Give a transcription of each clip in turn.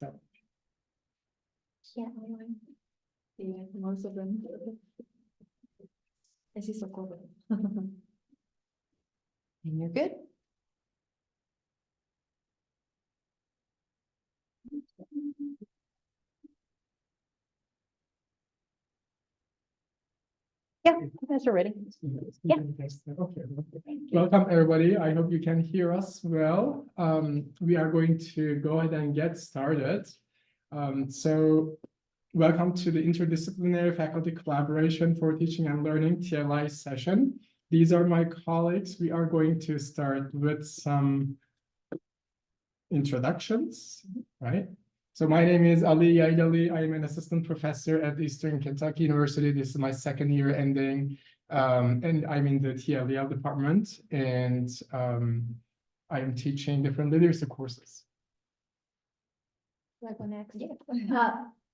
Yeah, most of them. I see so cool. And you're good. Yeah, you guys are ready. Yeah. Okay. Welcome, everybody. I hope you can hear us well. We are going to go ahead and get started. So welcome to the Interdisciplinary Faculty Collaboration for Teaching and Learning TLI session. These are my colleagues. We are going to start with some introductions, right? So my name is Ali Yaylali. I am an assistant professor at Eastern Kentucky University. This is my second year ending, and I'm in the TLEL department, and I am teaching different literacy courses. Like next. Yeah.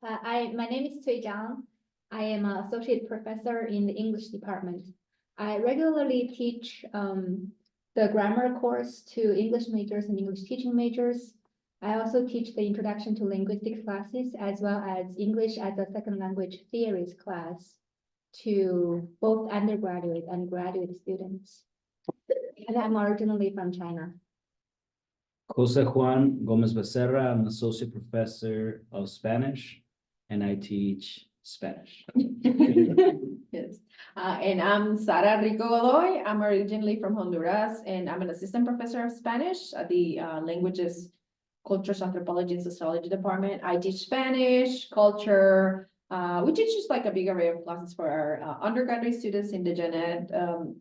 My name is Zhang. I am an associate professor in the English department. I regularly teach the grammar course to English majors and English teaching majors. I also teach the introduction to linguistics classes as well as English as a second language theories class to both undergraduate and graduate students. And I'm originally from China. Jose Juan Gomez-Becerra. I'm an associate professor of Spanish, and I teach Spanish. Yes, and I'm Sara Rico-Godoy. I'm originally from Honduras, and I'm an assistant professor of Spanish at the Languages, Cultures, Anthropology, and Sociology department. I teach Spanish, culture. We teach just like a big array of classes for our undergraduate students in the gen ed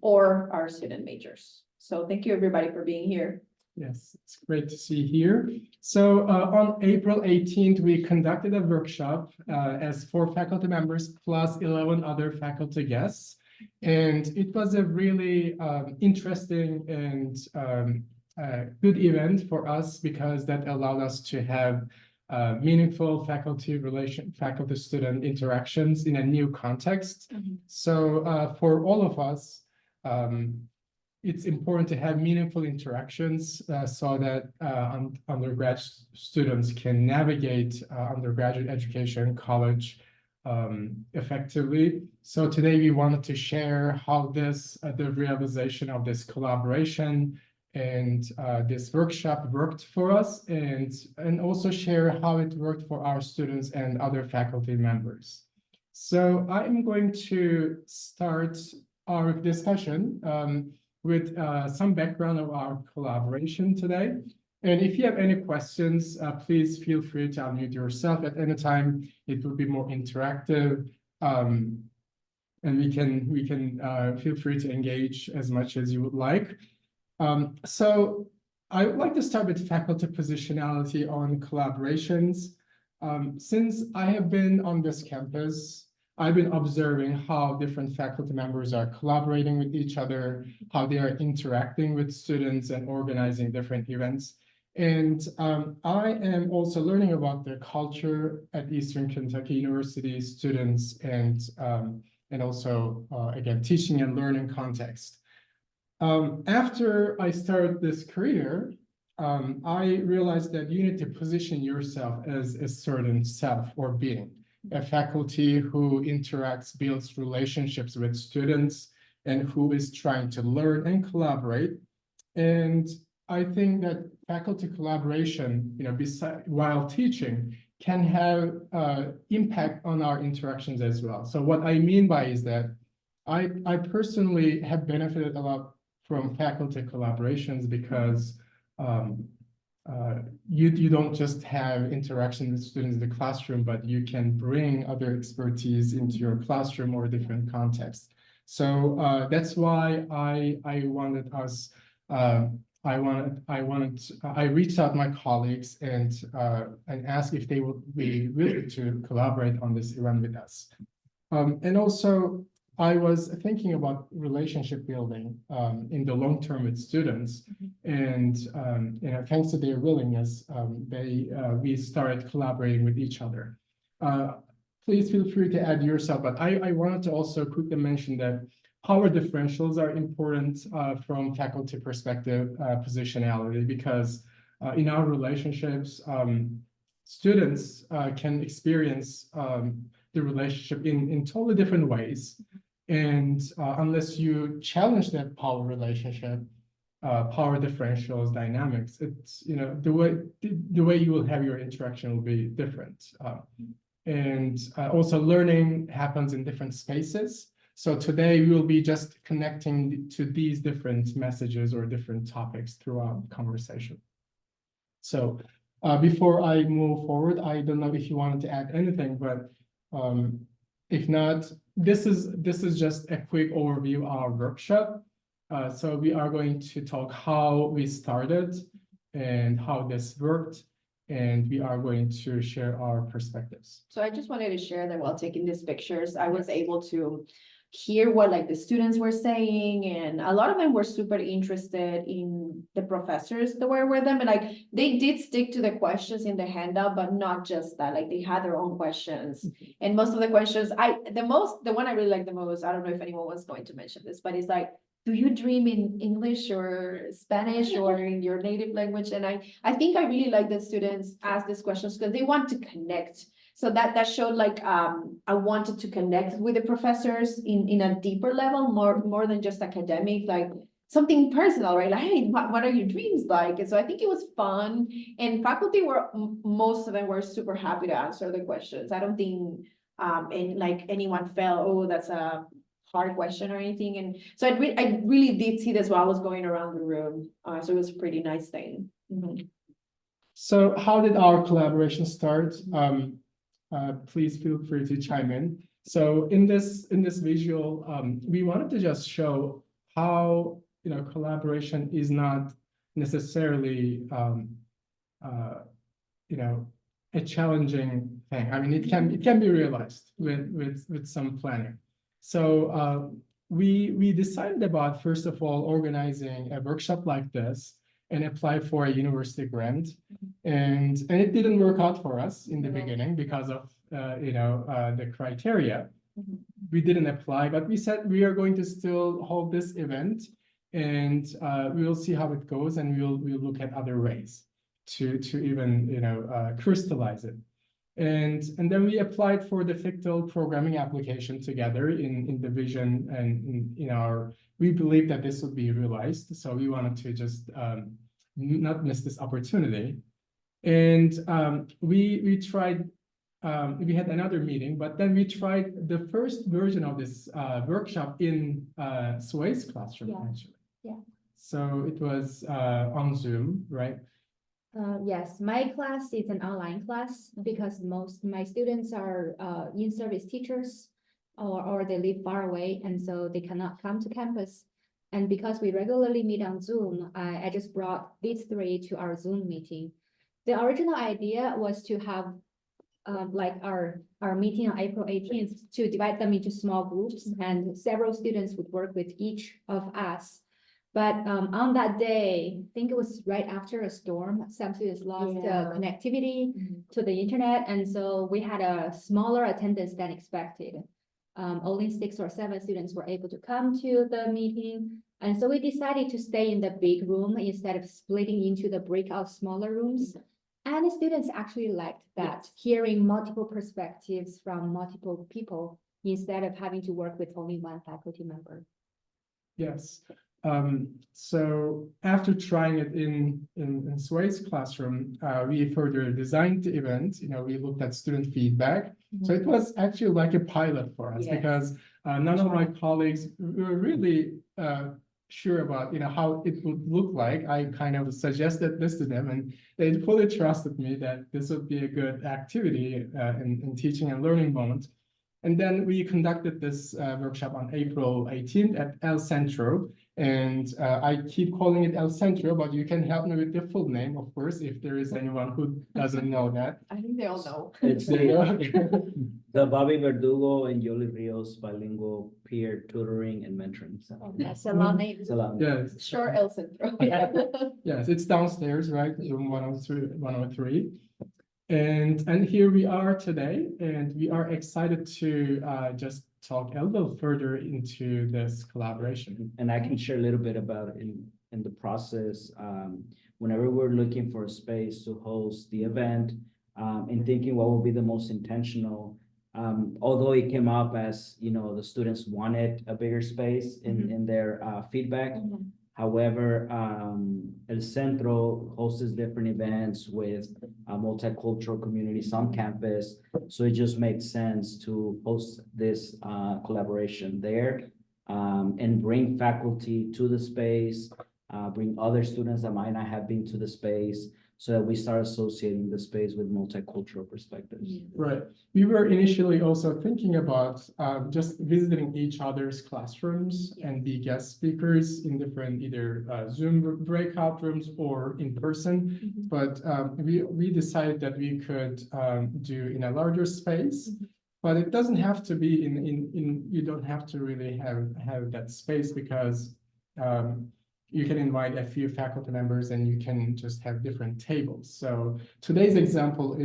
or our student majors. So thank you, everybody, for being here. Yes, it's great to see you here. So on April 18th, we conducted a workshop as 4 faculty members plus 11 other faculty guests. And it was a really interesting and good event for us because that allowed us to have meaningful faculty-student interactions in a new context. Mm-hmm. So for all of us, it's important to have meaningful interactions so that undergrad students can navigate undergraduate education, college effectively. So today we wanted to share how the realization of this collaboration and this workshop worked for us, and also share how it worked for our students and other faculty members. So I'm going to start our discussion with some background of our collaboration today. And if you have any questions, please feel free to unmute yourself at any time. It will be more interactive. And we can feel free to engage as much as you would like. So I would like to start with faculty positionality on collaborations. Since I have been on this campus, I've been observing how different faculty members are collaborating with each other, how they are interacting with students and organizing different events. And I am also learning about the culture at Eastern Kentucky University, students, and also, again, teaching and learning context. After I started this career, I realized that you need to position yourself as a certain self or being. A faculty who interacts, builds relationships with students, and who is trying to learn and collaborate. And I think that faculty collaboration, while teaching, can have impact on our interactions as well. So what I mean by is that I personally have benefited a lot from faculty collaborations because you don't just have interaction with students in the classroom, but you can bring other expertise into your classroom or different contexts. So that's why I reached out to my colleagues and asked if they would be willing to collaborate on this event with us. And also, I was thinking about relationship building in the long term with students, and thanks to their willingness, we started collaborating with each other. Please feel free to add yourself, but I wanted to also quickly mention that power differentials are important from faculty perspective, positionality, because in our relationships, students can experience the relationship in totally different ways. And unless you challenge that power relationship, power differentials, dynamics, it's, you know, the way you will have your interaction will be different. And also learning happens in different spaces. So today we will be just connecting to these different messages or different topics throughout the conversation. So before I move forward, I don't know if you wanted to add anything, but if not, this is just a quick overview of our workshop. So we are going to talk how we started and how this worked, and we are going to share our perspectives. So I just wanted to share that while taking these pictures, I was able to hear what like the students were saying, and a lot of them were super interested in the professors that were with them, and like they did stick to the questions in the handout, but not just that, like they had their own questions. And most of the questions, the one I really like the most, I don't know if anyone was going to mention this, but it's like, do you dream in English or Spanish or in your native language? And I think I really like that students ask these questions because they want to connect. So that showed like I wanted to connect with the professors in a deeper level, more than just academic, like something personal, right? Like, hey, what are your dreams like? And so I think it was fun, and faculty were most of them were super happy to answer the questions. I don't think anyone felt, oh, that's a hard question or anything. And so I really did see this while I was going around the room. So it was a pretty nice thing. Mhm. So how did our collaboration start? Please feel free to chime in. So in this visual, we wanted to just show how, you know, collaboration is not necessarily you know, a challenging thing. I mean, it can be realized with some planning. So we decided about, first of all, organizing a workshop like this and apply for a university grant. And it didn't work out for us in the beginning because of the criteria. We didn't apply, but we said we are going to still hold this event, and we will see how it goes, and we'll look at other ways to even crystallize it. And then we applied for the FCT&L programming application together in the vision, and we believe that this would be realized. So we wanted to just not miss this opportunity. And we tried, we had another meeting, but then we tried the first version of this workshop in Sway's classroom, actually. Yeah. So it was on Zoom, right? Yes, my class is an online class because most of my students are in-service teachers or they live far away, and so they cannot come to campus. And because we regularly meet on Zoom, I just brought these three to our Zoom meeting. The original idea was to have like our meeting on April 18th to divide them into small groups, and several students would work with each of us. But on that day, I think it was right after a storm, some students lost connectivity to the internet, and so we had a smaller attendance than expected. Only 6 or 7 students were able to come to the meeting, and so we decided to stay in the big room instead of splitting into the breakout smaller rooms. And the students actually liked that, hearing multiple perspectives from multiple people instead of having to work with only one faculty member. Yes. So after trying it in Sway's classroom, we further designed the event. We looked at student feedback. So it was actually like a pilot for us because none of my colleagues were really sure about how it would look like. I kind of suggested this to them, and they fully trusted me that this would be a good activity in teaching and learning moment. And then we conducted this workshop on April 18th at El Centro. And I keep calling it El Centro, but you can help me with the full name, of course, if there is anyone who doesn't know that. I think they all know. It's the Bobby Verdugo and Yoli Rios bilingual peer tutoring and mentoring center. That's a long name. It's a lot. Yes. Sure, El Centro. Yes, it's downstairs, right? Room 103. And here we are today, and we are excited to just talk a little further into this collaboration. And I can share a little bit about it in the process. Whenever we're looking for a space to host the event, in thinking what would be the most intentional. Although it came up as, the students wanted a bigger space in their feedback. However, El Centro hosts different events with multicultural communities on campus. So it just makes sense to host this collaboration there, and bring faculty to the space, bring other students that might not have been to the space, so that we start associating the space with multicultural perspectives. Right. We were initially also thinking about just visiting each other's classrooms and be guest speakers in different either Zoom breakout rooms or in person. But we decided that we could do in a larger space. But it doesn't have to be you don't have to really have that space, because you can invite a few faculty members and you can just have different tables. So today's example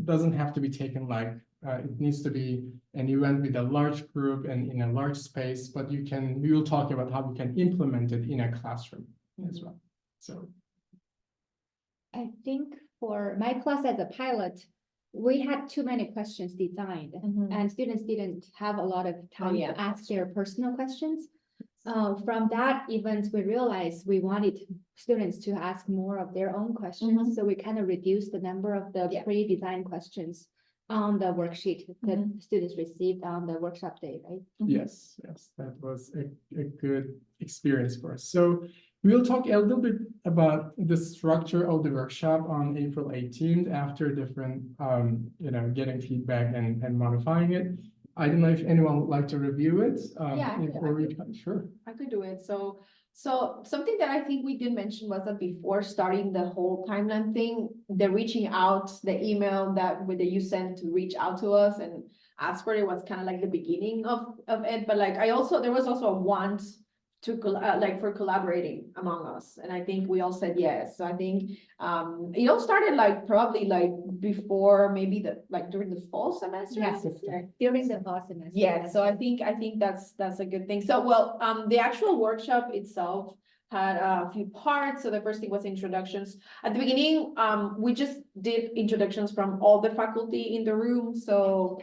doesn't have to be taken like it needs to be an event with a large group and in a large space, but we will talk about how we can implement it in a classroom as well. So I think for my class as a pilot, we had too many questions designed and students didn't have a lot of time yeah. to ask their personal questions. From that event, we realized we wanted students to ask more of their own questions. So we kind of reduced the number of the pre-designed questions on the worksheet that students received on the workshop day, right? yes, that was a good experience for us. So we'll talk a little bit about the structure of the workshop on April 18th after different, getting feedback and modifying it. I don't know if anyone would like to review it. Sure. I could do it. So something that I think we did mention was that before starting the whole timeline thing, the reaching out, the email that you sent to reach out to us and ask for it was kind of like the beginning of it. But like there was also a want to for collaborating among us, and I think we all said yes. So I think it all started probably before maybe during the fall semester. Yes, during the fall semester. Yeah, so I think that's a good thing. So the actual workshop itself had a few parts. So the first thing was introductions. At the beginning, we just did introductions from all the faculty in the room. So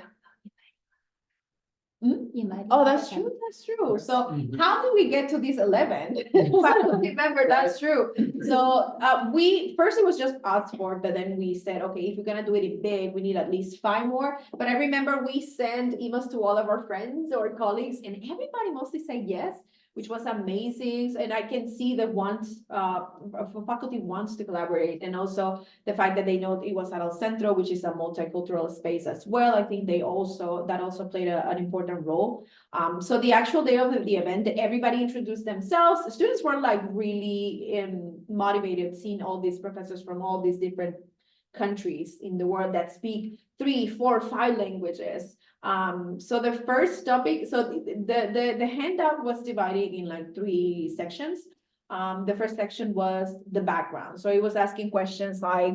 oh, that's true. That's true. So how did we get to these 11 faculty members? That's true. So it was just us four, but then we said, okay, if we're gonna do it in big, we need at least 5 more. But I remember we sent emails to all of our friends or colleagues, and everybody mostly said yes, which was amazing. And I can see the faculty wants to collaborate, and also the fact that they know it was at El Centro, which is a multicultural space as well. I think that also played an important role. So the actual day of the event, everybody introduced themselves. The students were really motivated, seeing all these professors from all these different countries in the world that speak 3, 4, 5 languages. So the first topic, so the handout was divided in 3 sections. The first section was the background. So it was asking questions like,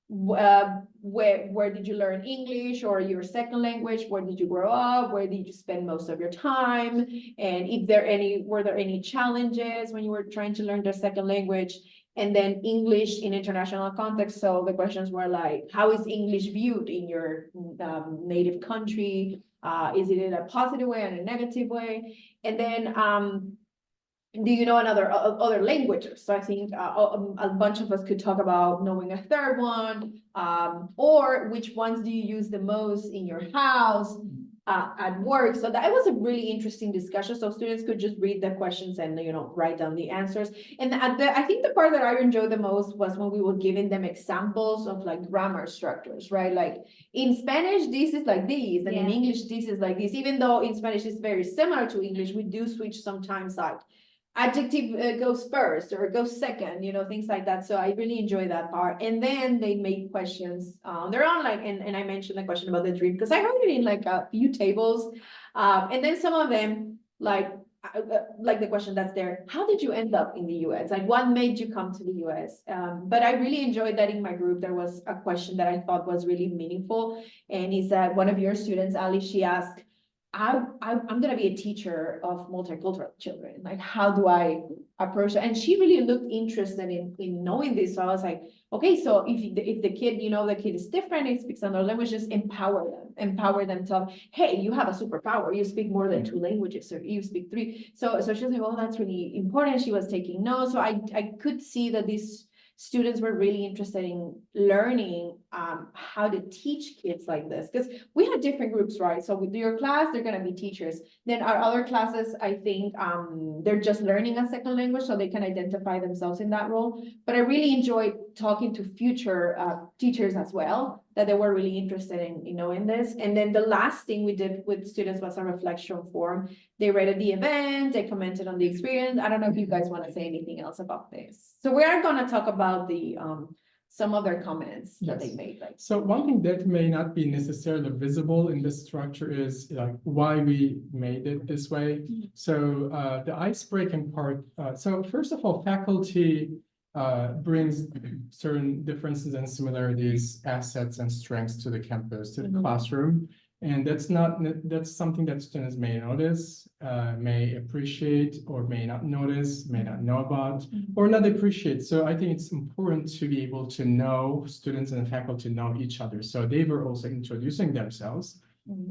where did you learn English or your second language? Where did you grow up? Where did you spend most of your time? And were there any challenges when you were trying to learn their second language? And then English in international context. So the questions were like, how is English viewed in your native country? Is it in a positive way or in a negative way? And then, do you know other languages? So I think a bunch of us could talk about knowing a third one, or which ones do you use the most in your house, at work. So that was a really interesting discussion. So students could just read the questions and write down the answers. And I think the part that I enjoyed the most was when we were giving them examples of grammar structures, right? Like in Spanish, this is like this, and in English, this is like this. Even though in Spanish it's very similar to English, we do switch sometimes, like adjective goes first or goes second, things like that. So I really enjoy that part. And then they make questions on their own, and I mentioned the question about the dream because I heard it in a few tables. And then some of them, like the question that's there, how did you end up in the US? Like what made you come to the US? But I really enjoyed that in my group. There was a question that I thought was really meaningful. And is that one of your students, Ali, she asked, I'm gonna be a teacher of multicultural children. Like, how do I approach it? And she really looked interested in knowing this. So I was like, okay, so if the kid, the kid is different, he speaks another language, just empower them to, hey, you have a superpower. You speak more than 2 languages, or you speak 3. So she was like, oh, that's really important. She was taking notes. So I could see that these students were really interested in learning how to teach kids like this, because we had different groups, right? So with your class, they're going to be teachers. Then our other classes, I think they're just learning a second language, so they can identify themselves in that role. But I really enjoyed talking to future teachers as well, that they were really interested in knowing this. And then the last thing we did with students was a reflection form. They rated the event, they commented on the experience. I don't know if you guys want to say anything else about this. So we are going to talk about the some of their comments that they Yes. made. Like, So one thing that may not be necessarily visible in this structure is like why we made it this way. So the ice-breaking part, so first of all, faculty brings certain differences and similarities, assets and strengths to the campus, to the classroom. And that's something that students may notice, may appreciate, or may not notice, may not know about, or not appreciate. So I think it's important to be able to know students and faculty know each other. So they were also introducing themselves,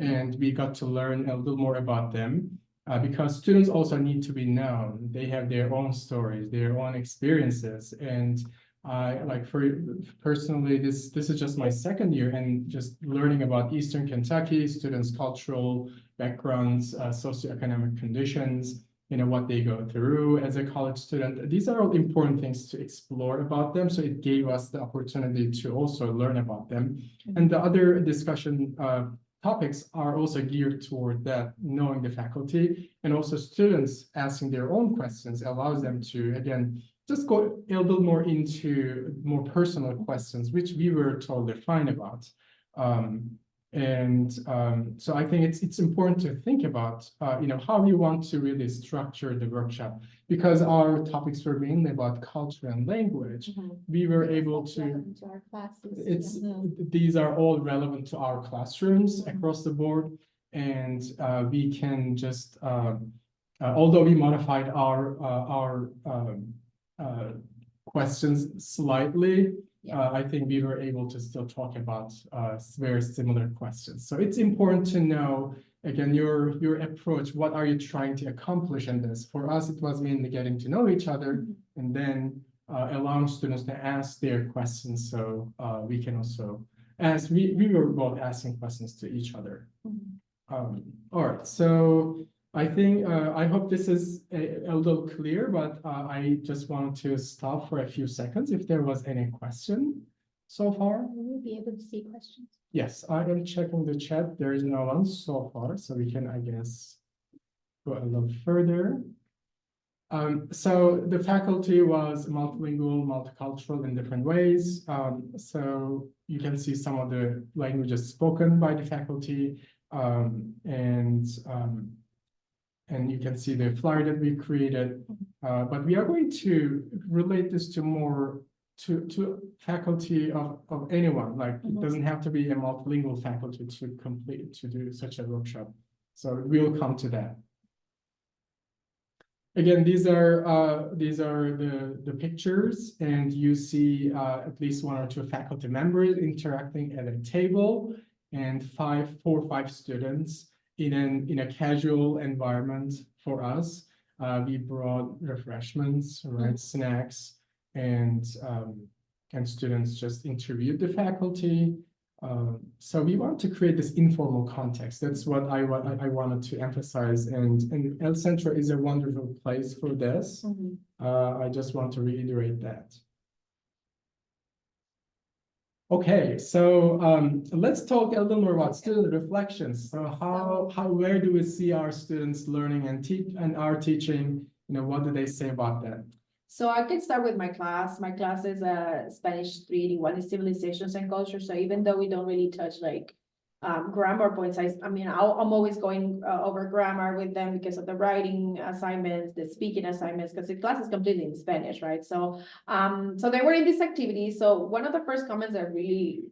and we got to learn a little more about them, because students also need to be known. They have their own stories, their own experiences, and like personally, this is just my 2nd year, and just learning about Eastern Kentucky students' cultural backgrounds, socioeconomic conditions, what they go through as a college student. These are all important things to explore about them. So it gave us the opportunity to also learn about them. And the other discussion topics are also geared toward that, knowing the faculty, and also students asking their own questions allows them to, again, just go a little more into more personal questions, which we were totally fine about. So I think it's important to think about, how you want to really structure the workshop, because our topics were mainly about culture and language. We were able to, our classes. these are all relevant to our classrooms across the board. And we can just, although we modified our questions slightly, I think we were able to still talk about very similar questions. So it's important to know, again, your approach. What are you trying to accomplish in this? For us, it was mainly getting to know each other, and then allowing students to ask their questions. So we can also ask, we were both asking questions to each other. All right, so I think, I hope this is a little clear, but I just wanted to stop for a few seconds if there was any question so far. Will we be able to see questions? Yes, I am checking the chat. There is no one so far, so we can, I guess, go a little further. So the faculty was multilingual, multicultural in different ways. So you can see some of the languages spoken by the faculty, and you can see the flyer that we created, but we are going to relate this to more to faculty of anyone. Like it doesn't have to be a multilingual faculty to do such a workshop. So we'll come to that. Again, these are the pictures, and you see at least 1 or 2 faculty members interacting at a table, and 4 or 5 students in a casual environment. For us, we brought refreshments, right, snacks, and students just interviewed the faculty. So we want to create this informal context. That's what I wanted to emphasize, and El Centro is a wonderful place for this. I just want to reiterate that. Okay, so let's talk a little more about student reflections. So where do we see our students learning and our teaching? What do they say about that? So I can start with my class. My class is Spanish 381, Civilizations and Culture. So even though we don't really touch like grammar points. I mean, I'm always going over grammar with them because of the writing assignments, the speaking assignments, because the class is completely in Spanish, right? So, so they were in this activity. So one of the first comments that really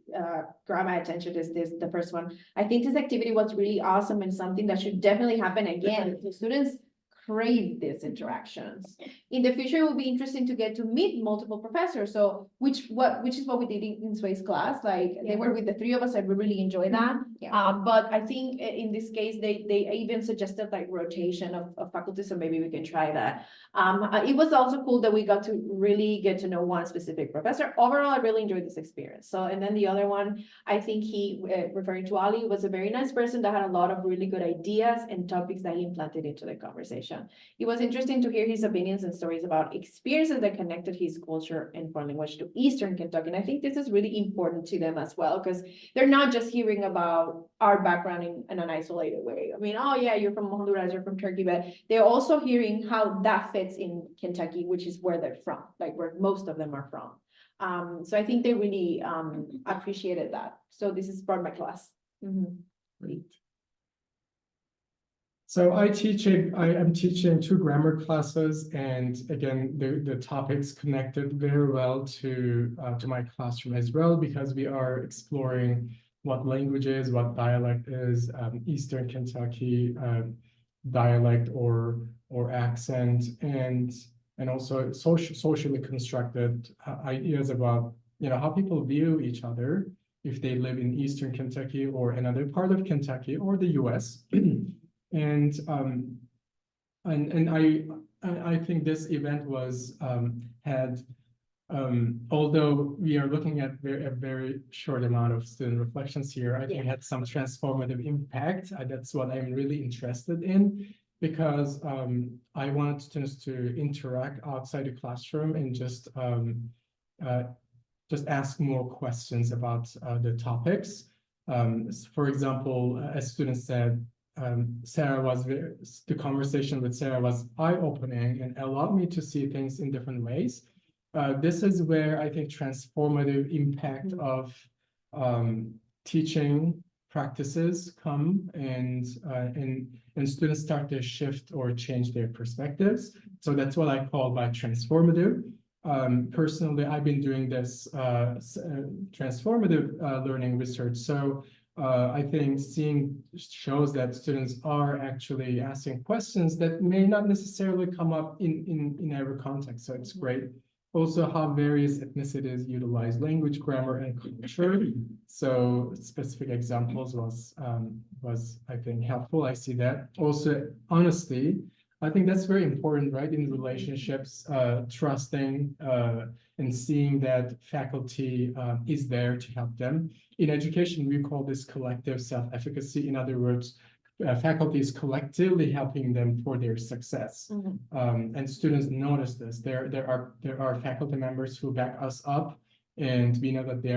grabbed my attention is the first one. I think this activity was really awesome and something that should definitely happen again. The students crave these interactions. In the future, it will be interesting to get to meet multiple professors. So which is what we did in Sway's class. Like they were with the three of us, and we really enjoyed that. But I think in this case, they even suggested like rotation of faculty. So maybe we can try that. It was also cool that we got to really get to know one specific professor. Overall, I really enjoyed this experience. So, and then the other one, I think he, referring to Ali, was a very nice person that had a lot of really good ideas and topics that he implanted into the conversation. It was interesting to hear his opinions and stories about experiences that connected his culture and foreign language to Eastern Kentucky. And I think this is really important to them as well, because they're not just hearing about our background in an isolated way. I mean, oh yeah, you're from Honduras, you're from Turkey, but they're also hearing how that fits in Kentucky, which is where they're from, like where most of them are from. So I think they really appreciated that. So this is part of my class. Great. So I am teaching 2 grammar classes, and again, the topics connected very well to my classroom as well, because we are exploring what languages, what dialect is, Eastern Kentucky dialect or accent, and also socially constructed ideas about, you know, how people view each other if they live in Eastern Kentucky or another part of Kentucky or the US. And I think this event was although we are looking at a very short amount of student reflections here, I think it had some transformative impact. That's what I'm really interested in, because I want students to interact outside the classroom and just ask more questions about the topics. For example, a student said, the conversation with Sara was eye-opening and allowed me to see things in different ways. This is where I think transformative impact of teaching practices come, and students start to shift or change their perspectives. So that's what I call by transformative. Personally, I've been doing this transformative learning research. So I think seeing shows that students are actually asking questions that may not necessarily come up in every context. So it's great. Also, how various ethnicities utilize language, grammar, and culture. So specific examples was I think helpful. I see that. Also, honesty. I think that's very important, right? In relationships, trusting and seeing that faculty is there to help them. In education, we call this collective self-efficacy. In other words, faculty is collectively helping them for their success. And students notice this. There are faculty members who back us up, and we know that they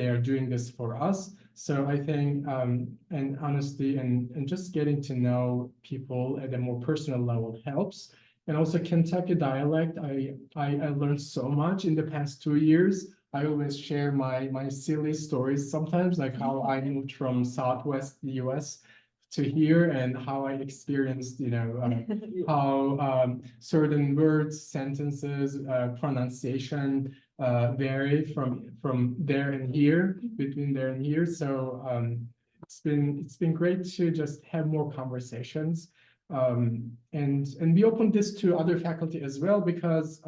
are doing this for us. So I think, and honesty and just getting to know people at a more personal level helps. And also Kentucky dialect, I learned so much in the past 2 years. I always share my silly stories sometimes, like how I moved from Southwest US to here, and how I experienced, you know, how certain words, sentences, pronunciation vary from there and here, between there and here. So it's been great to just have more conversations, and we opened this to other faculty as well, because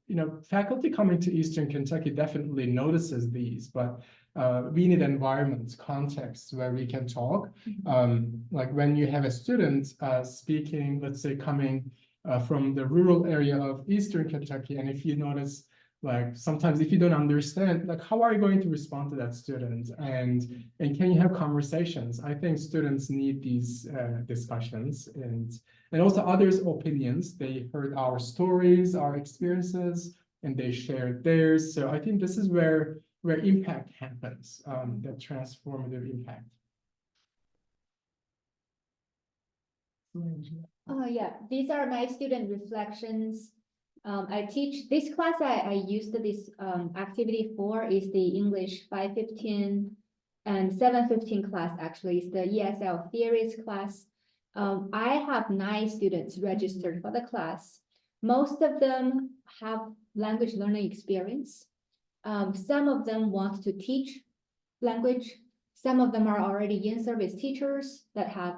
you know, faculty coming to Eastern Kentucky definitely notices these, but we need environments, contexts where we can talk. Like when you have a student speaking, let's say coming from the rural area of Eastern Kentucky, and if you notice, like sometimes if you don't understand, like how are you going to respond to that student, and can you have conversations? I think students need these discussions, and also others' opinions. They heard our stories, our experiences, and they shared theirs. So I think this is where impact happens, that transformative impact. Yeah, these are my student reflections. I teach this class. I used this activity for is the English 515 And 7:15 class actually is the ESL theories class. I have 9 students registered for the class. Most of them have language learning experience. Some of them want to teach language. Some of them are already in-service teachers that have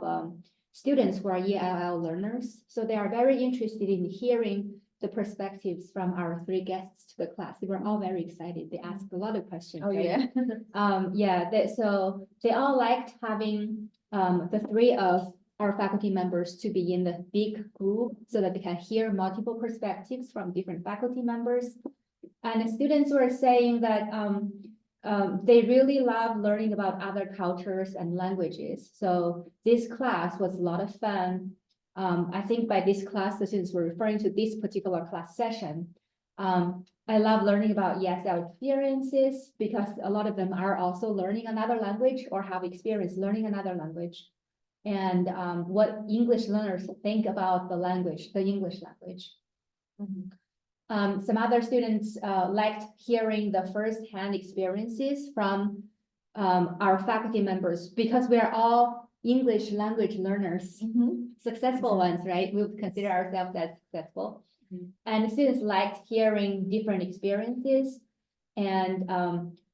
students who are ELL learners. So they are very interested in hearing the perspectives from our 3 guests to the class. They were all very excited. They asked a lot of questions. Oh, right? yeah. So they all liked having the 3 of our faculty members to be in the big group so that they can hear multiple perspectives from different faculty members. And the students were saying that they really love learning about other cultures and languages. So this class was a lot of fun. I think by this class, the students were referring to this particular class session. I love learning about ESL experiences because a lot of them are also learning another language or have experience learning another language. And what English learners think about the language, the English language. Some other students liked hearing the first-hand experiences from our faculty members because we are all English language learners, successful ones, right? We would consider ourselves as successful. And students liked hearing different experiences, and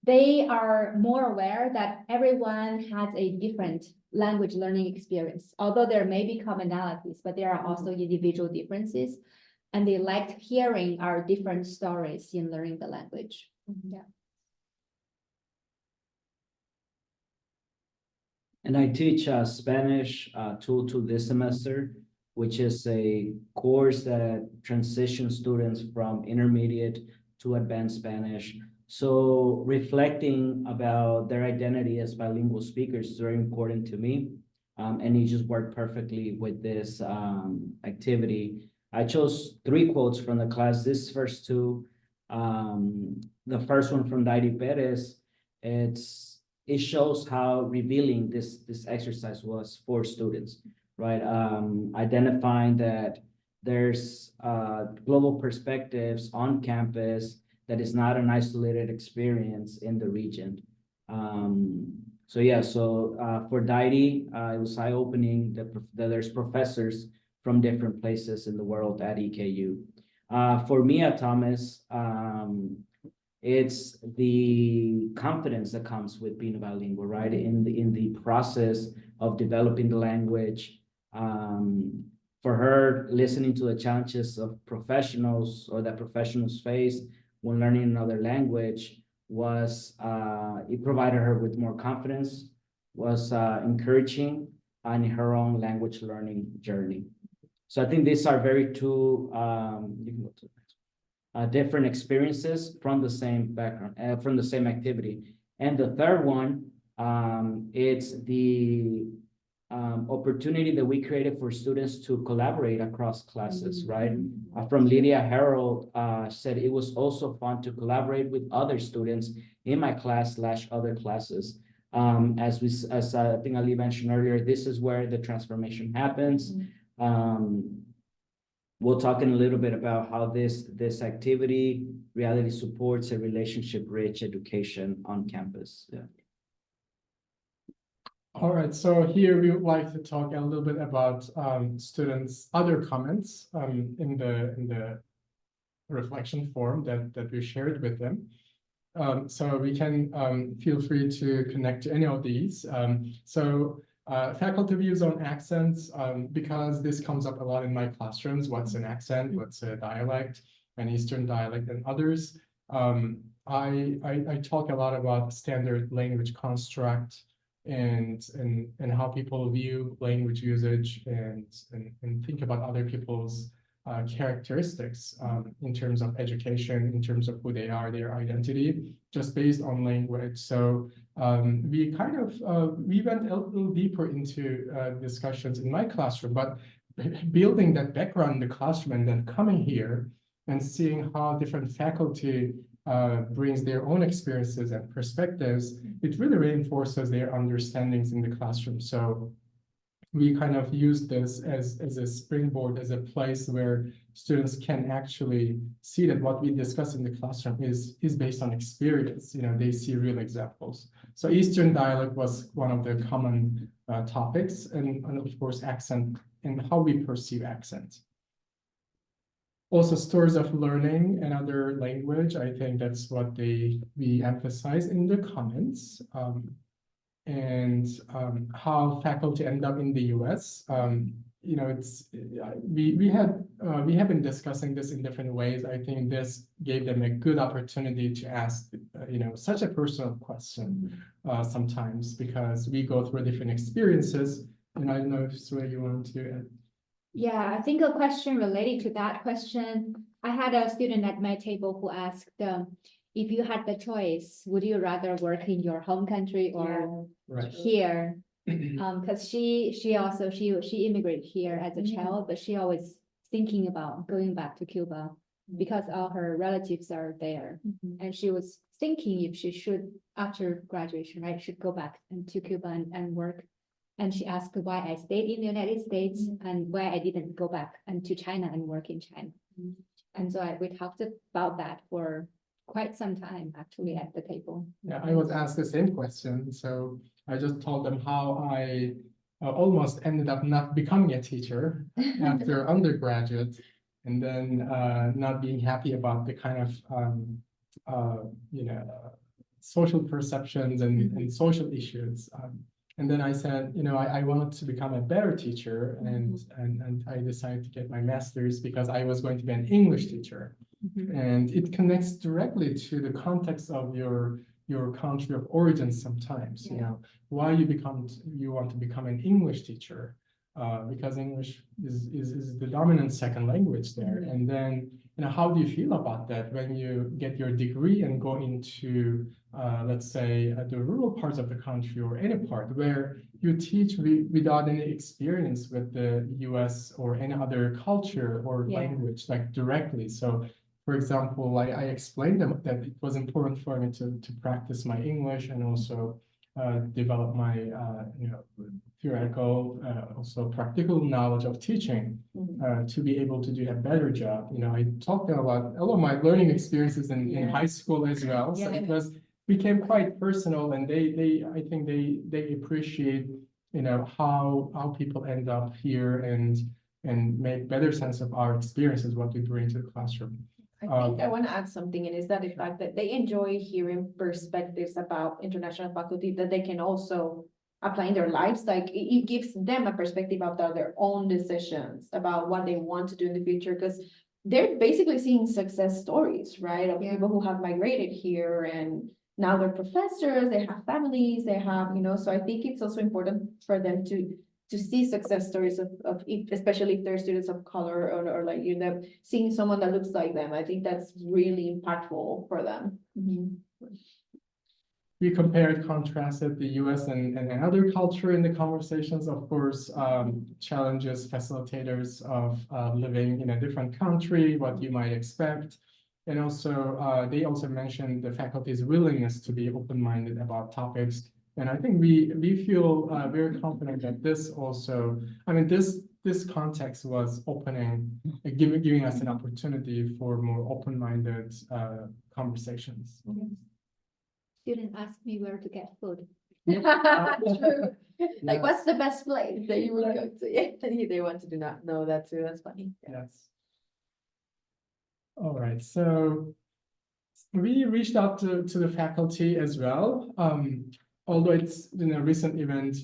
they are more aware that everyone has a different language learning experience. Although there may be commonalities, but there are also individual differences. And they liked hearing our different stories in learning the language. Yeah. And I teach Spanish 2 this semester, which is a course that transitions students from intermediate to advanced Spanish. So reflecting about their identity as bilingual speakers is very important to me. And it just worked perfectly with this activity. I chose 3 quotes from the class. This first 2, the first one from Dairi Perez, it shows how revealing this exercise was for students, right? Identifying that there's global perspectives on campus that is not an isolated experience in the region. So for Dairi, it was eye-opening that there's professors from different places in the world at EKU. For Mia Thomas, it's the confidence that comes with being bilingual, right? In the process of developing the language. For her, listening to the challenges of professionals or that professionals face when learning another language was, it provided her with more confidence, was encouraging on her own language learning journey. So I think these are very 2 you can go to the next one, different experiences from the same background, from the same activity. And the third one, it's the opportunity that we created for students to collaborate across classes, right? From Lydia Harold said it was also fun to collaborate with other students in my class / other classes. As I think Ali mentioned earlier, this is where the transformation happens. We'll talk in a little bit about how this activity reality supports a relationship-rich education on campus. Yeah. All right, so here we would like to talk a little bit about students' other comments in the reflection form that we shared with them. So we can feel free to connect to any of these. Faculty views on accents, because this comes up a lot in my classrooms. What's an accent? What's a dialect? An Eastern dialect and others. I talk a lot about standard language construct and how people view language usage and think about other people's characteristics in terms of education, in terms of who they are, their identity, just based on language. So we kind of we went a little deeper into discussions in my classroom, but building that background in the classroom and then coming here and seeing how different faculty brings their own experiences and perspectives, it really reinforces their understandings in the classroom. So we kind of use this as a springboard, as a place where students can actually see that what we discuss in the classroom is based on experience. You know, they see real examples. So Eastern dialect was one of the common topics, and of course accent and how we perceive accent. Also, stories of learning another language. I think that's what we emphasize in the comments. And how faculty end up in the US. You know, we have been discussing this in different ways. I think this gave them a good opportunity to ask, you know, such a personal question sometimes, because we go through different experiences. And I don't know if Sue, you want to add. Yeah, I think a question related to that question, I had a student at my table who asked, if you had the choice, would you rather work in your home country or Right. here? Because she immigrated here as a child, but she always thinking about going back to Cuba because all her relatives are there. And she was thinking if she should, after graduation, right, should go back to Cuba and work. And she asked why I stayed in the United States and why I didn't go back to China and work in China. And so we talked about that for quite some time actually at the table. Yeah, I was asked the same question. So I just told them how I almost ended up not becoming a teacher after undergraduate, and then not being happy about the kind of you know, social perceptions and social issues. And then I said, you know, I wanted to become a better teacher, and I decided to get my master's because I was going to be an English teacher. And it connects directly to the context of your country of origin sometimes, you know, why you want to become an English teacher, because English is the dominant second language there. And then, you know, how do you feel about that when you get your degree and go into, let's say, the rural parts of the country or any part where you teach without any experience with the US or any other culture or language, like directly. So, for example, I explained them that it was important for me to practice my English and also develop my you know, theoretical, also practical knowledge of teaching to be able to do a better job. You know, I talked about all of my learning experiences in high school as well. So it became quite personal, and I think they appreciate, you know, how people end up here and make better sense of our experiences, what we bring to the classroom. I think I want to add something, and is that the fact that they enjoy hearing perspectives about international faculty that they can also apply in their lives. Like it gives them a perspective about their own decisions about what they want to do in the future, because they're basically seeing success stories, right, of people who have migrated here and now they're professors, they have families, they have, you know, so I think it's also important for them to see success stories of especially if they're students of color or like, you know, seeing someone that looks like them. I think that's really impactful for them. We compared, contrasted the US and another culture in the conversations, of course, challenges facilitators of living in a different country, what you might expect. And also, they also mentioned the faculty's willingness to be open-minded about topics. And I think we feel very confident that this also, I mean, this context was opening, giving us an opportunity for more open-minded conversations. Student asked me where to get food. True. Like, what's the best place that you would go to? I think they want to do not know that too. That's funny. Yes. All right, so we reached out to the faculty as well. Although it's in a recent event,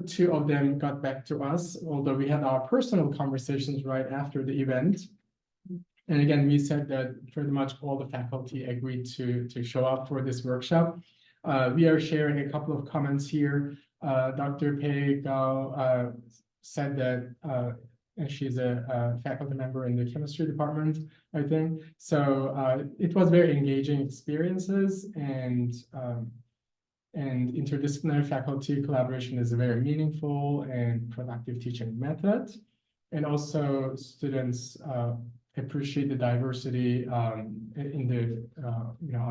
two of them got back to us, although we had our personal conversations right after the event. And again, we said that pretty much all the faculty agreed to show up for this workshop. We are sharing a couple of comments here. Dr. Pei Gao said that and she's a faculty member in the chemistry department, I think. So it was very engaging experiences, and interdisciplinary faculty collaboration is a very meaningful and productive teaching method. And also students appreciate the diversity in the you know,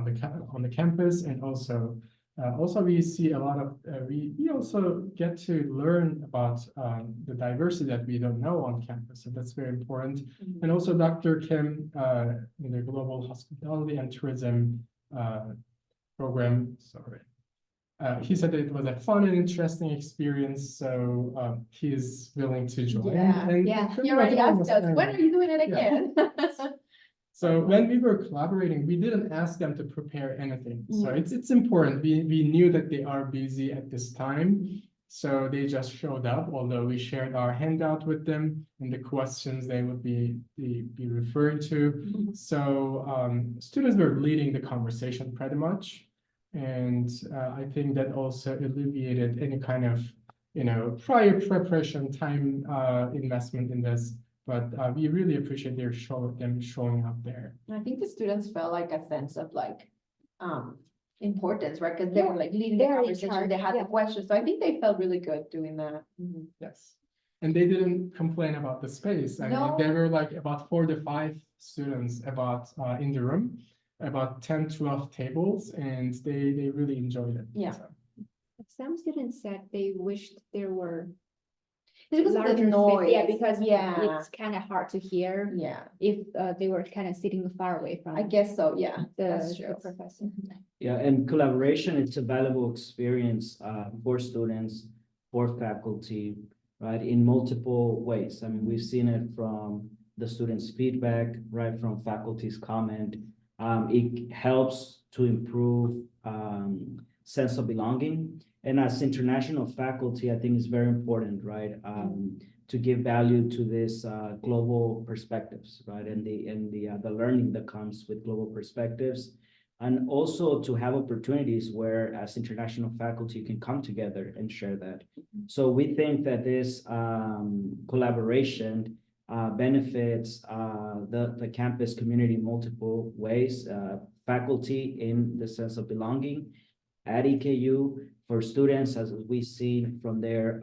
on the campus, and also Also, we see a lot of, we also get to learn about the diversity that we don't know on campus. So that's very important. And also Dr. Kim, in the Global Hospitality and Tourism program, sorry. He said that it was a fun and interesting experience, so he is willing to join. Yeah, And yeah. pretty You already much asked us, when are you doing it Yeah. again? So when we were collaborating, we didn't ask them to prepare anything. So it's important. We knew that they are busy at this time. So they just showed up, although we shared our handout with them and the questions they would be referring to. So students were leading the conversation pretty much. And I think that also alleviated any kind of, prior preparation time investment in this. But we really appreciate them showing up there. I think the students felt like a sense of like, importance, right? Because they were like leading the They're in conversation, charge, they had the yeah. questions, so I think they felt really good doing that. Yes. And they didn't complain about the space. I mean, there were like about 4 to 5 students in the room, about 10, 12 tables, and they really enjoyed it. Yeah. So, Some students said they wished there were It's because of the larger space, noise. yeah, because Yeah. it's kind of hard to hear Yeah, if they were kind of sitting far away from I guess so, yeah, that's the true. professor. Yeah, and collaboration, it's a valuable experience for students, for faculty, right, in multiple ways. I mean, we've seen it from the students' feedback, right, from faculty's comment. It helps to improve sense of belonging. And as international faculty, I think it's very important, right, to give value to this global perspectives, right, and the learning that comes with global perspectives. And also to have opportunities where as international faculty can come together and share that. So we think that this collaboration benefits the campus community in multiple ways. Faculty in the sense of belonging at EKU, for students, as we've seen from their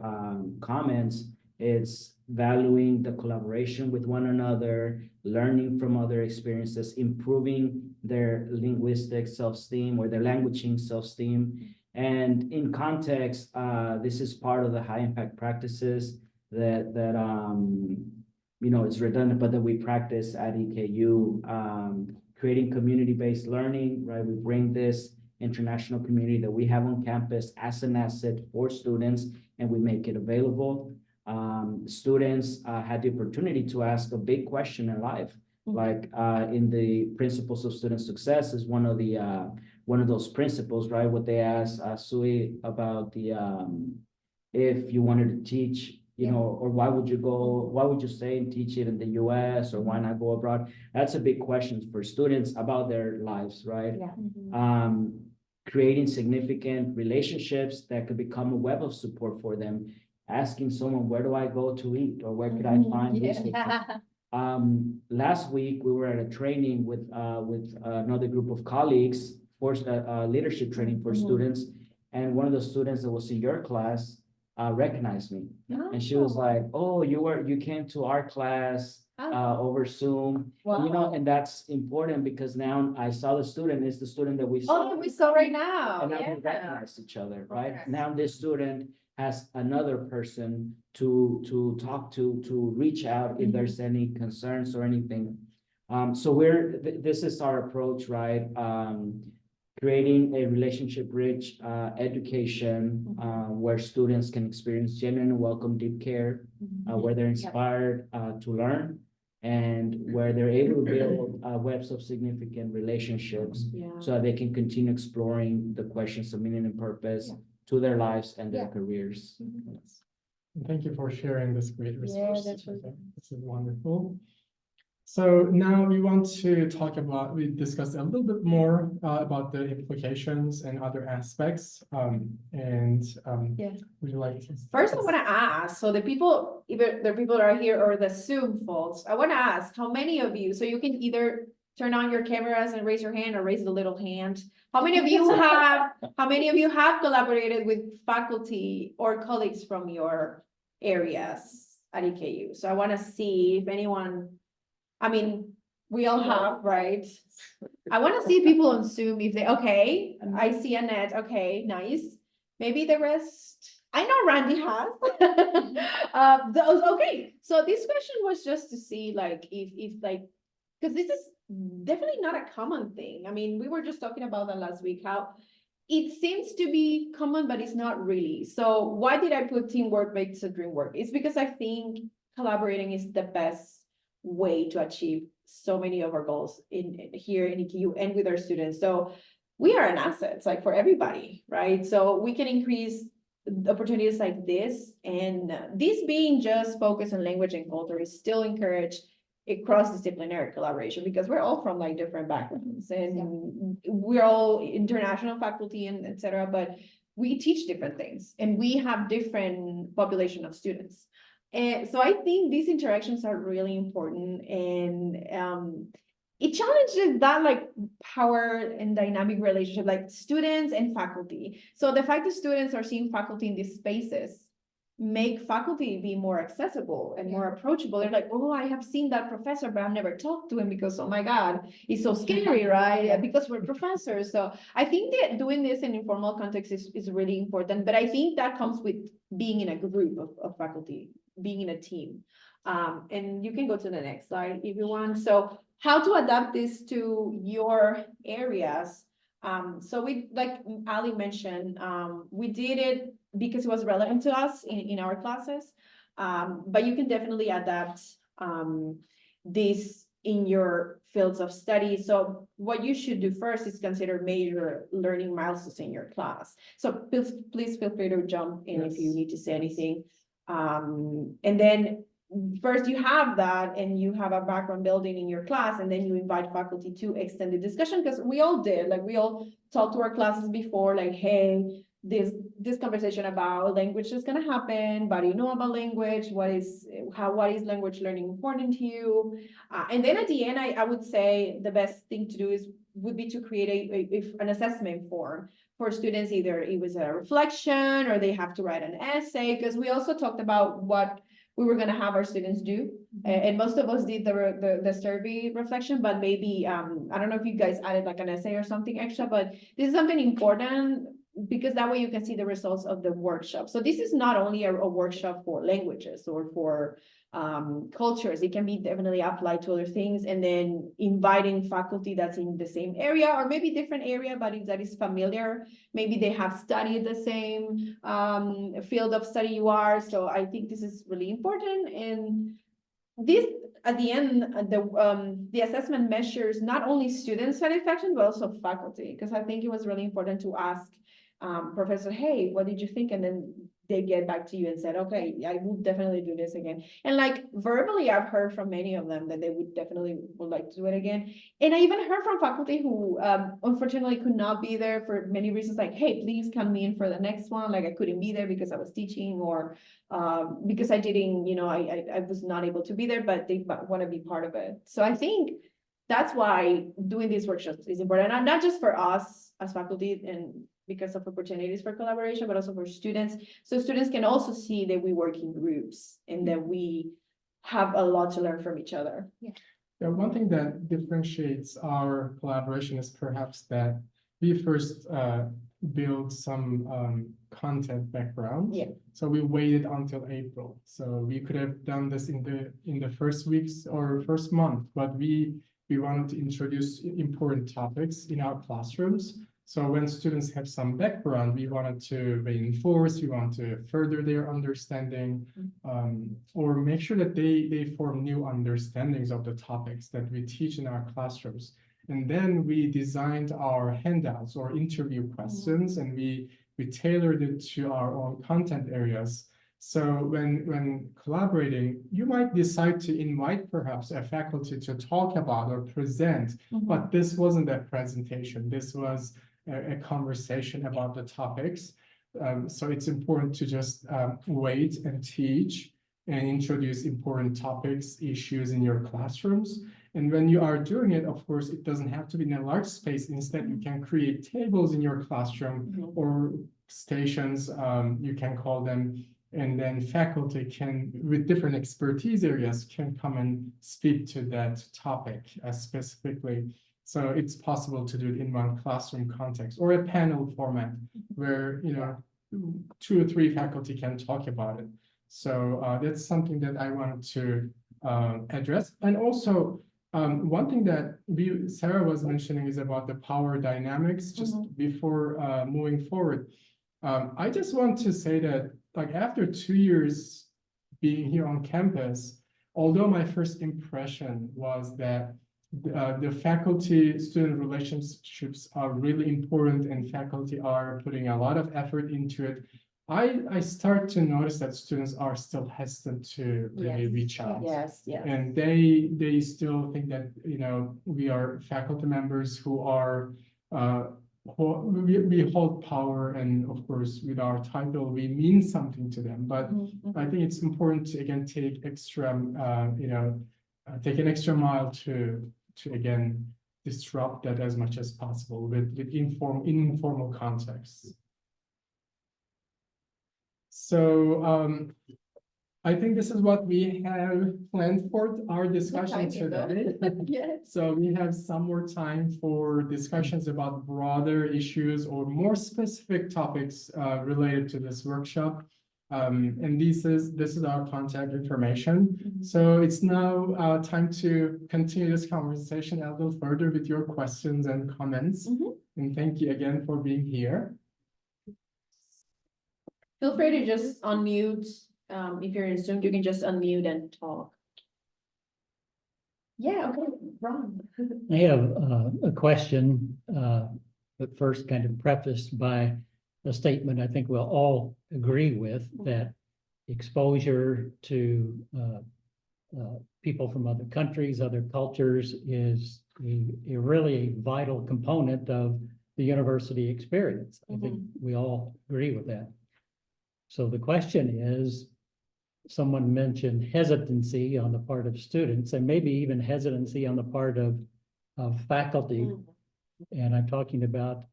comments, it's valuing the collaboration with one another, learning from other experiences, improving their linguistic self-esteem or their languaging self-esteem. And in context, this is part of the high impact practices that it's redundant, but that we practice at EKU, creating community-based learning, right? We bring this international community that we have on campus as an asset for students, and we make it available. Students had the opportunity to ask a big question in life, like in the principles of student success is one of those principles, right? What they asked Sui about if you wanted to teach, or why would you stay and teach it in the US, or why not go abroad? That's a big question for students about their lives, right? Yeah. Creating significant relationships that could become a web of support for them, asking someone, where do I go to eat, or where could I find resources? Last week, we were at a training with another group of colleagues, forced leadership training for students. And one of the students that was in your class recognized me. And she was like, oh, you came to our class over Zoom. Wow. And that's important because now I saw the student, it's the student that we Oh, saw. that we saw right now. And now we Yeah. recognize each other, right? Yes. Now this student has another person to talk to reach out if there's any concerns or anything. So this is our approach, right? Creating a relationship-rich education where students can experience genuine, welcome, deep care, where they're inspired to learn, and where they're able to build webs of significant relationships so that they can continue exploring the questions of meaning and purpose to their lives and their careers. Yes. And thank you for sharing this great resource. that's really This is wonderful. So now we want to we discussed a little bit more about the implications and other aspects. Would you like to? First, I want to ask, so the people, either the people that are here or the Zoom folks, I want to ask, how many of you, so you can either turn on your cameras and raise your hand or raise the little hand. How many of you have collaborated with faculty or colleagues from your areas at EKU? So I want to see if anyone, we all have, right? I want to see people on Zoom if they, okay, I see Annette, okay, nice. Maybe the rest, I know Randy has. Okay, so this question was just to see like if like, because this is definitely not a common thing. I mean, we were just talking about that last week, how it seems to be common, but it's not really. So why did I put teamwork makes the dream work? It's because I think collaborating is the best way to achieve so many of our goals here in EKU and with our students. So we are an asset, like for everybody, right? So we can increase opportunities like this, and this being just focused on language and culture is still encouraged a cross-disciplinary collaboration because we're all from like different backgrounds and we're all international faculty and etc. But we teach different things and we have different population of students. And so I think these interactions are really important, and it challenges that like power and dynamic relationship, like students and faculty. So the fact that students are seeing faculty in these spaces make faculty be more accessible and more approachable. They're like, oh, I have seen that professor, but I've never talked to him because, oh my God, he's so scary, right? Yeah, because we're professors. So I think that doing this in informal context is really important. But I think that comes with being in a group of faculty, being in a team. And you can go to the next slide if you want. So how to adapt this to your areas. So we, like Ali mentioned, we did it because it was relevant to us in our classes. But you can definitely adapt this in your fields of study. So what you should do first is consider major learning milestones in your class. So please feel free to jump in if you need to say anything. And then first you have that and you have a background building in your class, and then you invite faculty to extend the discussion, because we all did, like we all talked to our classes before, like, hey, this conversation about language is going to happen, but you know about language, what is language learning important to you? And then at the end, I would say the best thing to do would be to create an assessment form for students. Either it was a reflection or they have to write an essay, because we also talked about what we were going to have our students do. And most of us did the survey reflection, but maybe, I don't know if you guys added like an essay or something extra, but this is something important, because that way you can see the results of the workshop. So this is not only a workshop for languages or for cultures. It can be definitely applied to other things, and then inviting faculty that's in the same area or maybe different area, but that is familiar. Maybe they have studied the same field of study you are. So I think this is really important. And this, at the end, the assessment measures not only student satisfaction, but also faculty, because I think it was really important to ask professor, hey, what did you think? And then they get back to you and said, okay, I will definitely do this again. And like verbally, I've heard from many of them that they would like to do it again. And I even heard from faculty who unfortunately could not be there for many reasons, like, hey, please come me in for the next one. Like I couldn't be there because I was teaching, or because I didn't, I was not able to be there, but they want to be part of it. So I think that's why doing these workshops is important, and not just for us as faculty and because of opportunities for collaboration, but also for students. So students can also see that we work in groups and that we have a lot to learn from each other. Yeah, one thing that differentiates our collaboration is perhaps that we first build some content background. Yeah. So we waited until April. So we could have done this in the first weeks or first month, but we wanted to introduce important topics in our classrooms. So when students have some background, we wanted to reinforce, we want to further their understanding, or make sure that they form new understandings of the topics that we teach in our classrooms. And then we designed our handouts or interview questions, and we tailored it to our own content areas. So when collaborating, you might decide to invite perhaps a faculty to talk about or present, but this wasn't a presentation. This was a conversation about the topics. So it's important to just wait and teach and introduce important topics, issues in your classrooms. And when you are doing it, of course, it doesn't have to be in a large space. Instead, you can create tables in your classroom or stations, you can call them, And then faculty can, with different expertise areas, can come and speak to that topic specifically. So it's possible to do it in one classroom context or a panel format where, 2 or 3 faculty can talk about it. So that's something that I wanted to address. And also, one thing that Sarah was mentioning is about the power dynamics just before moving forward. I just want to say that, like, after 2 years being here on campus, although my first impression was that the faculty-student relationships are really important and faculty are putting a lot of effort into it, I start to notice that students are still hesitant to really reach out. Yes, yes. And they still think that, we are faculty members who are, we hold power, and of course, with our title, we mean something to them. But I think it's important to, again, take take an extra mile to again, disrupt that as much as possible with informal contexts. So I think this is what we have planned for our discussion today. Yes. So we have some more time for discussions about broader issues or more specific topics related to this workshop. And this is our contact information. So it's now time to continue this conversation a little further with your questions and comments. And thank you again for being here. Feel free to just unmute. If you're in Zoom, you can just unmute and talk. Yeah, okay, Ron. I have a question, but first kind of prefaced by a statement I think we'll all agree with, that exposure to people from other countries, other cultures is a really vital component of the university experience. I think we all agree with that. So the question is, someone mentioned hesitancy on the part of students and maybe even hesitancy on the part of faculty. And I'm talking about,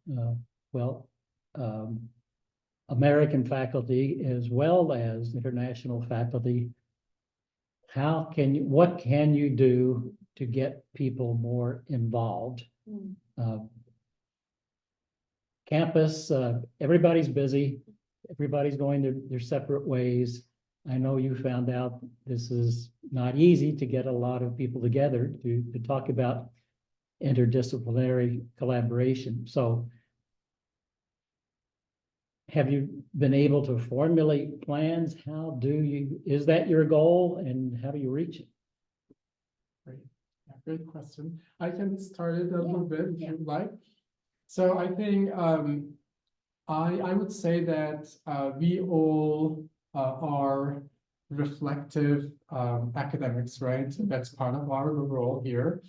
American faculty as well as international faculty. What can you do to get people more involved? Campus, everybody's busy. Everybody's going their separate ways. I know you found out this is not easy to get a lot of people together to talk about interdisciplinary collaboration. So have you been able to formulate plans? Is that your goal, and how do you reach it? Great. Yeah, great question. I can start it a little bit if you'd like. So I think I would say that we all are reflective academics, right? That's part of our role here.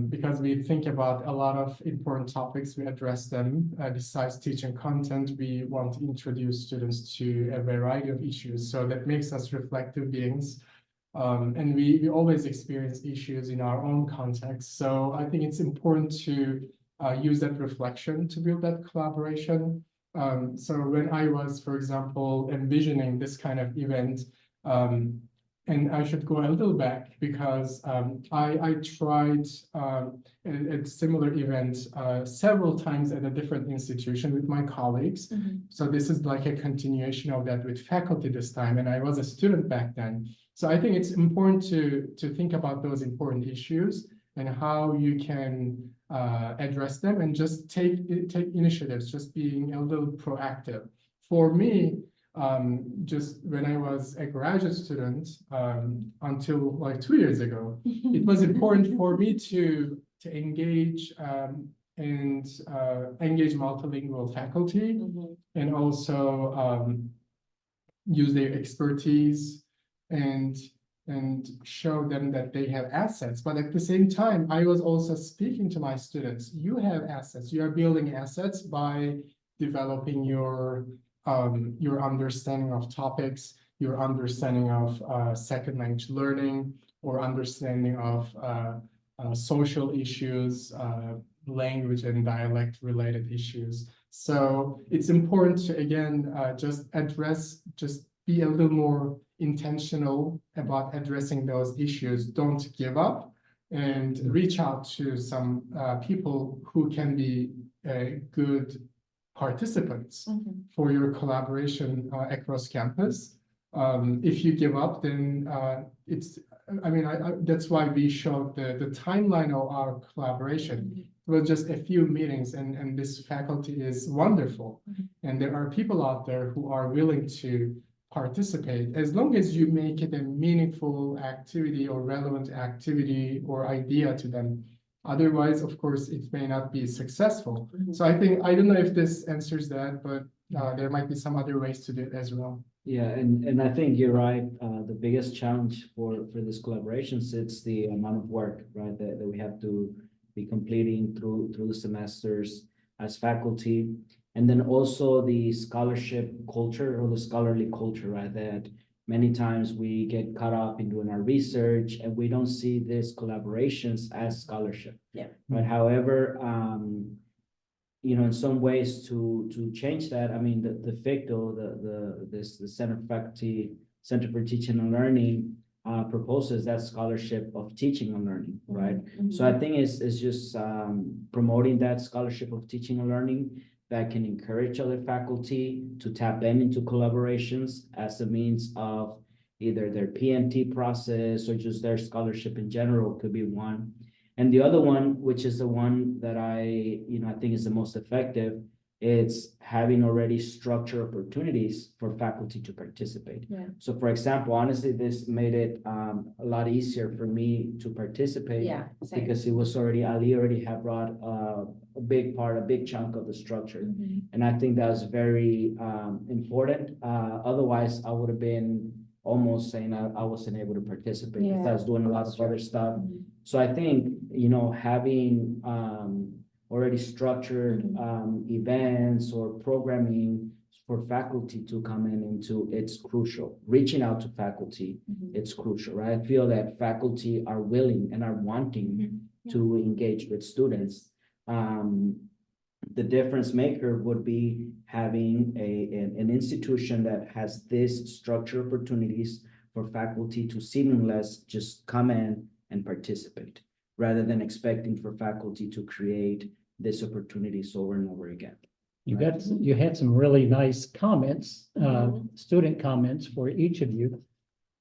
Because we think about a lot of important topics, we address them. Besides teaching content, we want to introduce students to a variety of issues. So that makes us reflective beings. And we always experience issues in our own context. So I think it's important to use that reflection to build that collaboration. So when I was, for example, envisioning this kind of event, and I should go a little back because I tried a similar event several times at a different institution with my colleagues. So this is like a continuation of that with faculty this time, and I was a student back then. So I think it's important to think about those important issues and how you can address them and just take initiatives, just being a little proactive. For me, just when I was a graduate student, until like 2 years ago, it was important for me to engage and engage multilingual faculty and also use their expertise and show them that they have assets. But at the same time, I was also speaking to my students. You have assets. You are building assets by developing your understanding of topics, your understanding of second language learning, or understanding of social issues, language and dialect related issues. So it's important to, again, just address just be a little more intentional about addressing those issues. Don't give up and reach out to some people who can be good participants for your collaboration across campus. If you give up, then that's why we showed the timeline of our collaboration. It was just a few meetings, and this faculty is wonderful. And there are people out there who are willing to participate, as long as you make it a meaningful activity or relevant activity or idea to them. Otherwise, of course, it may not be successful. So I don't know if this answers that, but there might be some other ways to do it as well. Yeah, and I think you're right. The biggest challenge for this collaborations, it's the amount of work, right, that we have to be completing through the semesters as faculty. And then also the scholarship culture or the scholarly culture, right, that many times we get caught up in doing our research and we don't see these collaborations as scholarship. Yeah. Right. However, in some ways to change that, I mean, the FICTO, the Center for Teaching and Learning, proposes that scholarship of teaching and learning, right? So I think it's just promoting that scholarship of teaching and learning that can encourage other faculty to tap into collaborations as a means of either their PMT process or just their scholarship in general could be one. And the other one, which is the one that I think is the most effective, it's having already structured opportunities for faculty to participate. Yeah. So for example, honestly, this made it a lot easier for me to participate. Yeah, same. Because it was already, Ali already had brought a big chunk of the structure. And I think that was very important. Otherwise, I would have been almost saying I wasn't able to participate because I was doing a lot of other stuff. So I think, having already structured events or programming for faculty to come into, it's crucial. Reaching out to faculty, it's crucial, right? I feel that faculty are willing and are wanting to engage with students. The difference maker would be having an institution that has this structured opportunities for faculty to seamless just come in and participate, rather than expecting for faculty to create these opportunities over and over again. You had some really nice comments, student comments for each of you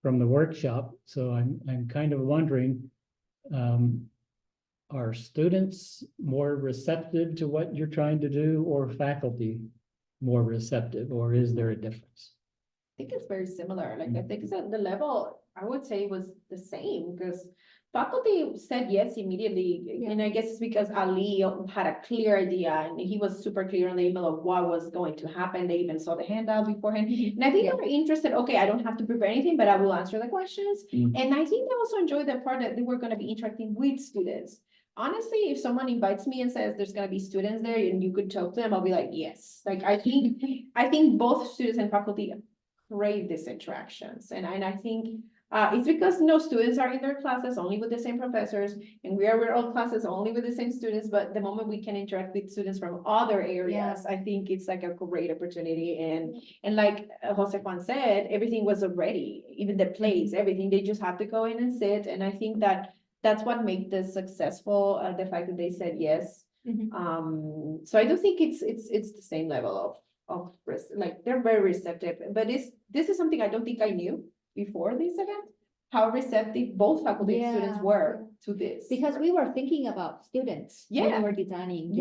from the workshop. So I'm kind of wondering, are students more receptive to what you're trying to do, or faculty more receptive, or is there a difference? I think it's very similar. Like, I think it's at the level, I would say, was the same, because faculty said yes immediately. And I guess it's because Ali had a clear idea and he was super clear on the email of what was going to happen. They even saw the handout beforehand. And I think they were interested, okay, I don't have to prepare anything, but I will answer the questions. And I think they also enjoyed the part that they were going to be interacting with students. Honestly, if someone invites me and says there's going to be students there and you could talk to them, I'll be like, yes. Like, I think both students and faculty crave these interactions. And I think it's because no students are in their classes only with the same professors, and we are with all classes only with the same students. But the moment we can interact with students from other areas, I think it's like a great opportunity. And like Jose Juan said, everything was already, even the plates, everything, they just have to go in and sit. And I think that's what made this successful, the fact that they said yes. So I do think it's the same level of risk. Like, they're very receptive, but this is something I don't think I knew before this event, how receptive both faculty and students were to this. Because we were thinking about students when we were designing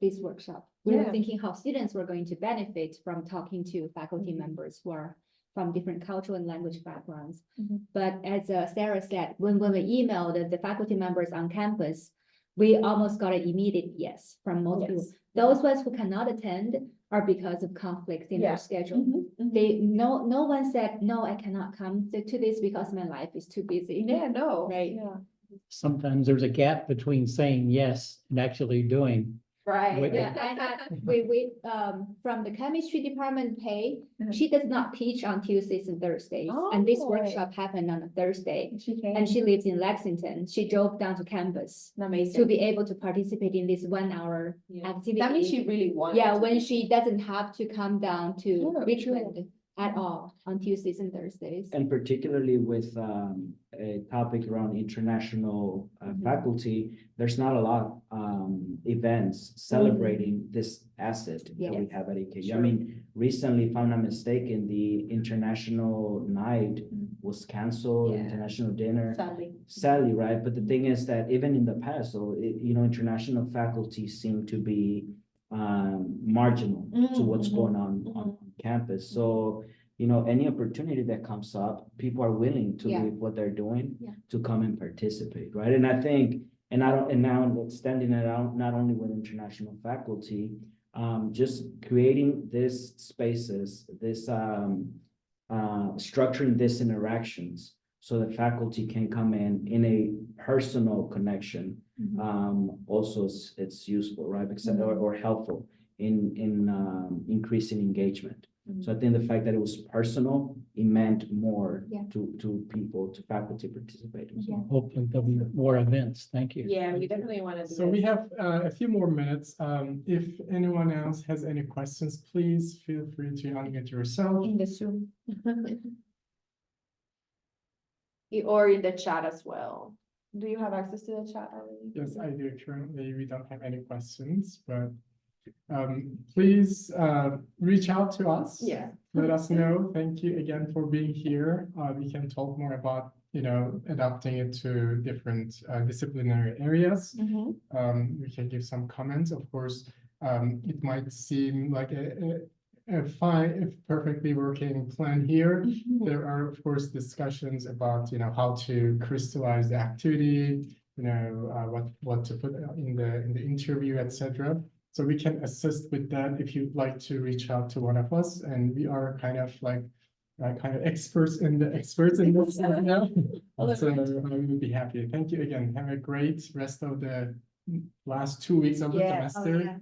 this workshop. We were thinking how students were going to benefit from talking to faculty members who are from different cultural and language backgrounds. But as Sara said, when we emailed the faculty members on campus, we almost got an immediate yes from most people. Those ones who cannot attend are because of conflicts in their schedule. No one said, no, I cannot come to this because my life is too busy. Right. Sometimes there's a gap between saying yes and actually doing. Right. We from the chemistry department pay, she does not teach on Tuesdays and Thursdays. And this workshop happened on a Thursday. And she lives in Lexington. She drove down to campus to be able to participate in this 1 hour activity. That means she really wanted. Yeah, when she doesn't have to come down to Richmond at all on Tuesdays and Thursdays. And particularly with a topic around international faculty, there's not a lot events celebrating this asset that we Yes. have at EKU. I Sure. mean, recently, if I'm not mistaken, the international night was canceled, Yeah. international dinner. Sadly. Right? But the thing is that even in the past, so international faculty seem to be marginal to what's going on campus. So, any opportunity that comes up, people are willing to Yeah. leave what they're doing Yeah. to come and participate, right? And I think, and now extending it out, not only with international faculty, just creating these spaces, structuring these interactions so that faculty can come in a personal connection. Also it's useful, right? Because, or helpful in increasing engagement. So I think the fact that it was personal, it meant more Yeah. to people, to faculty participating. So. Yeah. Hopefully there'll be more events. Thank you. Yeah, we definitely want to do So we this. have a few more minutes. If anyone else has any questions, please feel free to unmute yourself. In the Zoom. Or in the chat as well. Do you have access to the chat already? Yes, I do. Currently, we don't have any questions, but please reach out to us. Yeah. Let us know. Thank you again for being here. We can talk more about, adapting it to different disciplinary areas. We can give some comments. Of course, it might seem like a fine, perfectly working plan here. There are, of course, discussions about, how to crystallize the activity, what to put in the interview, etc. So we can assist with that if you'd like to reach out to one of us, and we are kind of experts in this right now. So I would be happy. Thank you again. Have a great rest of the last 2 weeks of the Yes. semester.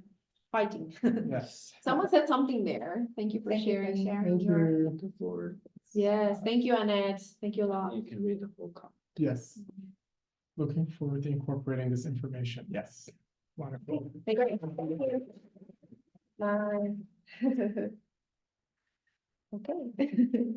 Fighting. Yes. Someone said something there. Thank you for Thank you for sharing. sharing. Thank your- you. Looking forward. Yes, thank you, Annette. Thank you a lot. You can read the full comment. Yes. Looking forward to incorporating this information. Yes. Wonderful. Thank you. Bye. Okay.